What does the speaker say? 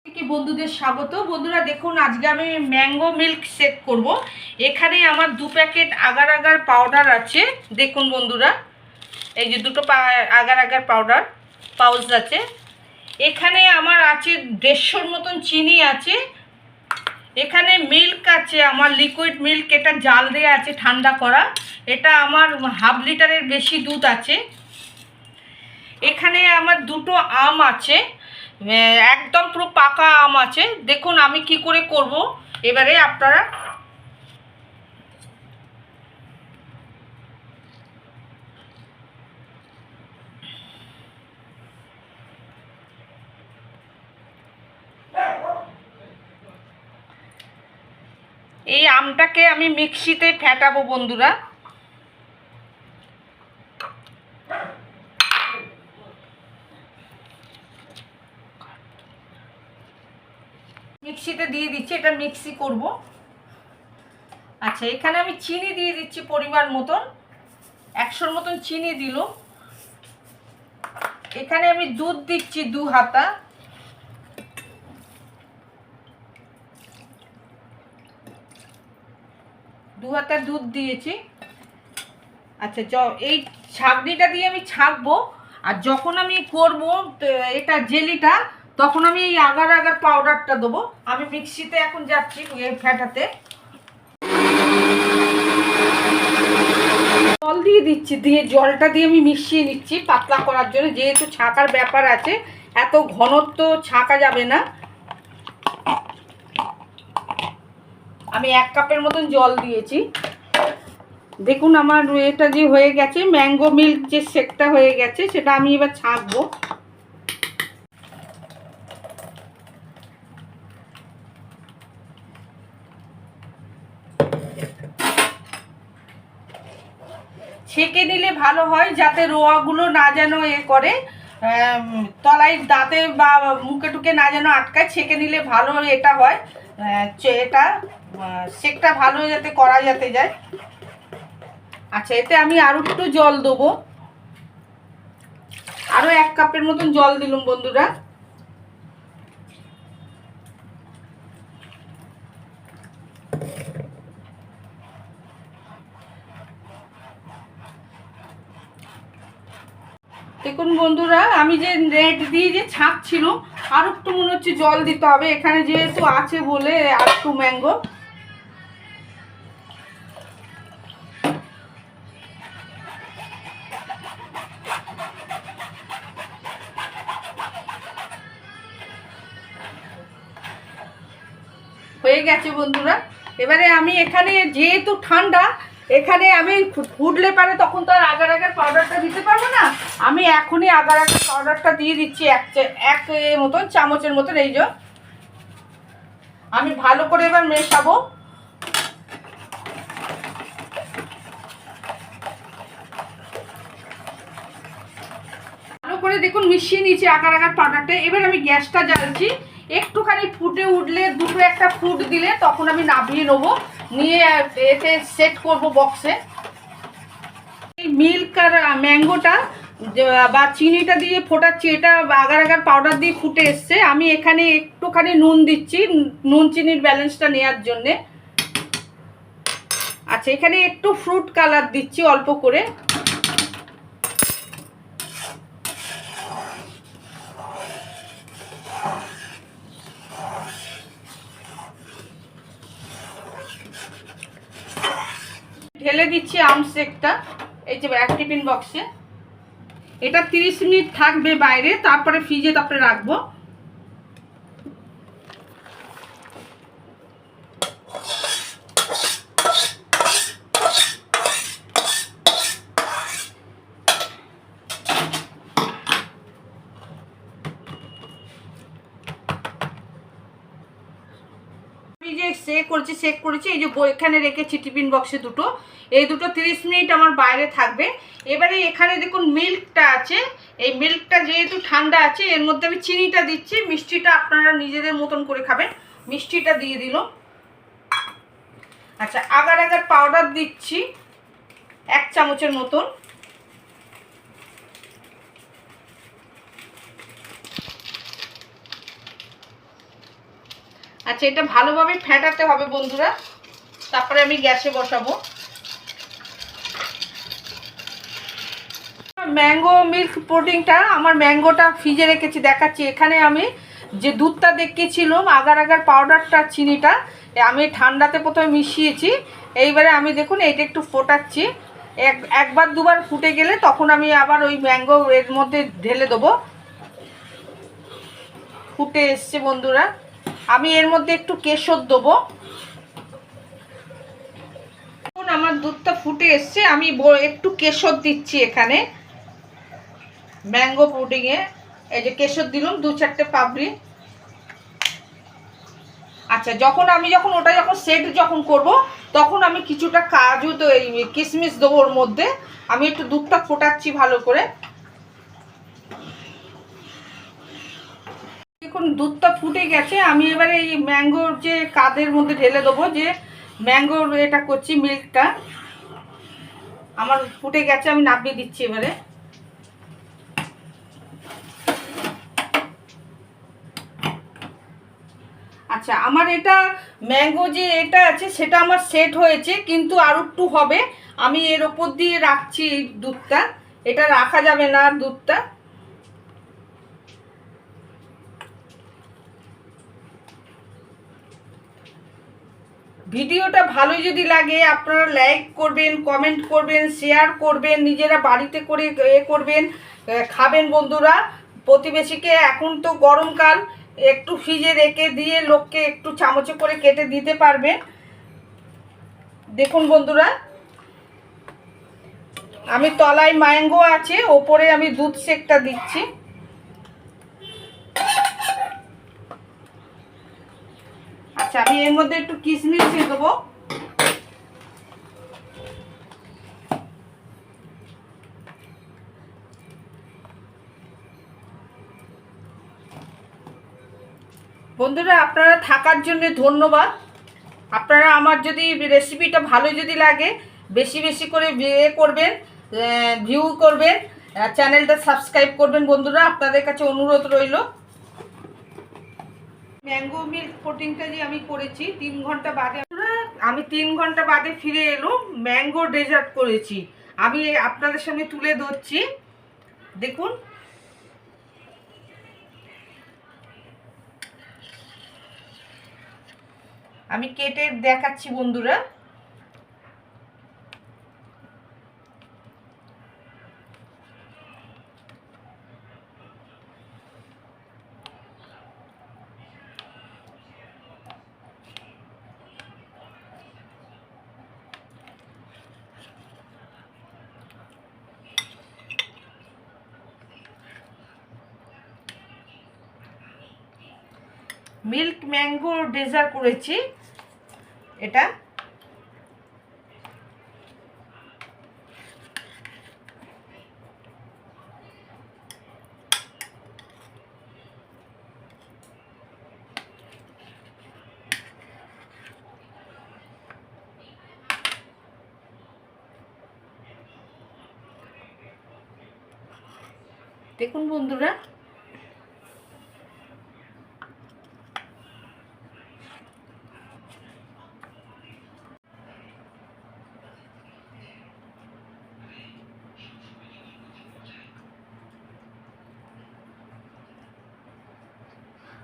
কি বন্ধুদের স্বাগত। বন্ধুরা দেখুন, আজকে আমি ম্যাঙ্গো মিল্ক শেক করব। এখানে আমার 2 প্যাকেট আগার আগার পাউডার আছে। দেখুন বন্ধুরা, এই যে দুটো আগার আগার পাউডার পাউচ আছে। এখানে আমার আছে 150 মতন চিনি আছে। এখানে মিল্ক আছে আমার, লিকুইড মিল্ক, এটা জাল দেওয়া আছে ঠান্ডা করা। এটা আমার হাফ লিটারের বেশি দুধ আছে। এখানে আমার দুটো আম আছে, একদম পুরো পাকা আম আছে। দেখুন আমি কি করে করব এবারে আপনারা। এই আমটাকে আমি মিক্সিতে ফেটাবো বন্ধুরা। মিক্সিতে দিয়ে দিচ্ছি, এটা মিক্সি করব। আচ্ছা, এখানে আমি চিনি দিয়ে দিচ্ছি পরিমাণ মতন, 100 মতন চিনি দিল। এখানে আমি দুধ দিচ্ছি 2 হাতা। দুধ দিয়েছি। আচ্ছা, এই ছাঁকনিটা দিয়ে আমি ছাঁকবো। আর যখন আমি করব এটা জেলিটা, তখন আমি এই আগার আগার পাউডারটা দেবো। আমি মিক্সিতে এখন যাচ্ছি ফেটাতে। জল দিয়ে দিচ্ছি, দিয়ে জলটা দিয়ে আমি মিশিয়ে নিচ্ছি পাতলা করার জন্য, যেহেতু ছাঁকার ব্যাপার আছে। এত ঘনত্ব ছাঁকা যাবে না। আমি 1 কাপের মতন জল দিয়েছি। দেখুন আমার এটা যে হয়ে গেছে, ম্যাঙ্গো মিল্ক যে শেকটা হয়ে গেছে, সেটা আমি এবার ছাঁকবো। ছেঁকে নিলে ভালো হয়, যাতে রোয়াগুলো না যেন করে তলায় দাঁতে বা মুখে টুকে না যেন আটকায়। ছেঁকে নিলে ভালো এটা হয়, এটা শেকটা ভালো যাতে করা যাতে যায়। আচ্ছা, এতে আমি আরও একটু জল দেবো। আরও 1 কাপের মতন জল দিলাম বন্ধুরা। দেখুন বন্ধুরা, আমি যে নেট দিয়ে যে ছাঁক ছিল, আর একটু মনে হচ্ছে জল দিতে হবে, এখানে যেহেতু আছে বলে। আর একটু ম্যাঙ্গো হয়ে গেছে বন্ধুরা। এবারে আমি এখানে যেহেতু ঠান্ডা, এখানে আমি ফুটলে পারে তখন তো আর আগার আগার পাউডারটা দিতে পারবো না। আমি এখনই আগার আগার পাউডারটা দিয়ে দিচ্ছি, এক মতন চামচের মতন। এই যে আমি ভালো করে এবার মেশাবো। ভালো করে দেখুন মিশিয়ে নিয়েছি আগার আগার পাউডারটা। এবার আমি গ্যাসটা জ্বালছি। একটুখানি ফুটে উঠলে, দুটো একটা ফুট দিলে তখন আমি নামিয়ে নেবো, নিয়ে এতে সেট করব বক্সে। এই মিল্ক আর ম্যাঙ্গোটা বা চিনিটা দিয়ে ফোটাচ্ছি, এটা আগার আগার পাউডার দিয়ে ফুটে এসছে। আমি এখানে একটুখানি নুন দিচ্ছি, নুন চিনির ব্যালেন্সটা নেওয়ার জন্যে। আচ্ছা, এখানে একটু ফ্রুট কালার দিচ্ছি অল্প করে। ঢেলে দিচ্ছি আম শেকটা এই যে এক টিফিন বক্সে। এটা 30 মিনিট থাকবে বাইরে, তারপরে ফ্রিজে তারপরে রাখবো। যে চেক করেছি এই যে এখানে রেখেছি টিফিন বক্সে দুটো। এই দুটো 30 মিনিট আমার বাইরে থাকবে। এবারে এখানে দেখুন মিল্কটা আছে। এই মিল্কটা যেহেতু ঠান্ডা আছে, এর মধ্যে আমি চিনিটা দিচ্ছি। মিষ্টিটা আপনারা নিজেদের মতন করে খাবেন। মিষ্টিটা দিয়ে দিল। আচ্ছা, আগার আগার পাউডার দিচ্ছি 1 চামচের মতন। আচ্ছা, এটা ভালোভাবে ফেটাতে হবে বন্ধুরা, তারপরে আমি গ্যাসে বসাবো। ম্যাঙ্গো মিল্ক পুডিংটা, আমার ম্যাঙ্গোটা ফ্রিজে রেখেছি, দেখাচ্ছি। এখানে আমি যে দুধটা দেখিয়েছিলাম আগার আগার পাউডারটা, চিনিটা আমি ঠান্ডাতে প্রথমে মিশিয়েছি। এইবারে আমি দেখুন এইটা একটু ফোটাচ্ছি, একবার দুবার ফুটে গেলে তখন আমি আবার ওই ম্যাঙ্গো এর মধ্যে ঢেলে দেবো। ফুটে এসছে বন্ধুরা, আমি এর মধ্যে একটু কেশর দেবো। আমার দুধটা ফুটে এসছে, আমি একটু কেশর দিচ্ছি এখানে ম্যাঙ্গো পুডিংয়ে। এই যে কেশর দিলাম 2-4টে পাপড়ি। আচ্ছা, যখন ওটা সেট করব তখন আমি কিছুটা কাজু তো এই কিশমিশ দেবো ওর মধ্যে। আমি একটু দুধটা ফোটাচ্ছি ভালো করে। দেখুন দুধটা ফুটে গেছে, আমি এবারে এই ম্যাঙ্গোর যে কাদের মধ্যে ঢেলে দেবো, যে ম্যাঙ্গোর এটা করছি মিল্কটা আমার ফুটে গেছে, আমি নামিয়ে দিচ্ছি এবারে। আচ্ছা, আমার এটা ম্যাঙ্গো যে এটা আছে সেটা আমার সেট হয়েছে, কিন্তু আর একটু হবে। আমি এর ওপর দিয়ে রাখছি এই দুধটা, এটা রাখা যাবে না আর দুধটা। ভিডিওটা ভালো যদি লাগে আপনারা লাইক করবেন, কমেন্ট করবেন, শেয়ার করবেন, নিজেরা বাড়িতে করে করবেন, খাবেন বন্ধুরা। প্রতিবেশীকে, এখন তো গরমকাল, একটু ফ্রিজে রেখে দিয়ে লোককে একটু চামচে করে কেটে দিতে পারবেন। দেখুন বন্ধুরা, আমি তলায় ম্যাঙ্গো আছে, ওপরে আমি দুধ শেকটা দিচ্ছি। আচ্ছা, আমি এর মধ্যে একটু কিশমিশ দিয়ে দেবো। বন্ধুরা, আপনারা থাকার জন্য ধন্যবাদ। আপনারা আমার যদি রেসিপিটা ভালো যদি লাগে বেশি বেশি করে করবেন, ভিউ করবেন, চ্যানেলটা সাবস্ক্রাইব করবেন বন্ধুরা, আপনাদের কাছে অনুরোধ রইল। ম্যাঙ্গো মিল্ক পুডিংটা যে আমি করেছি 3 ঘন্টা বাদে, আমি 3 ঘন্টা বাদে ফিরে এলো, ম্যাঙ্গো ডেজার্ট করেছি। আমি আপনাদের সামনে তুলে ধরছি, দেখুন। আমি কেটে দেখাচ্ছি বন্ধুরা। মিল্ক ম্যাঙ্গো ডেজার্ট করেছি এটা। দেখুন বন্ধুরা,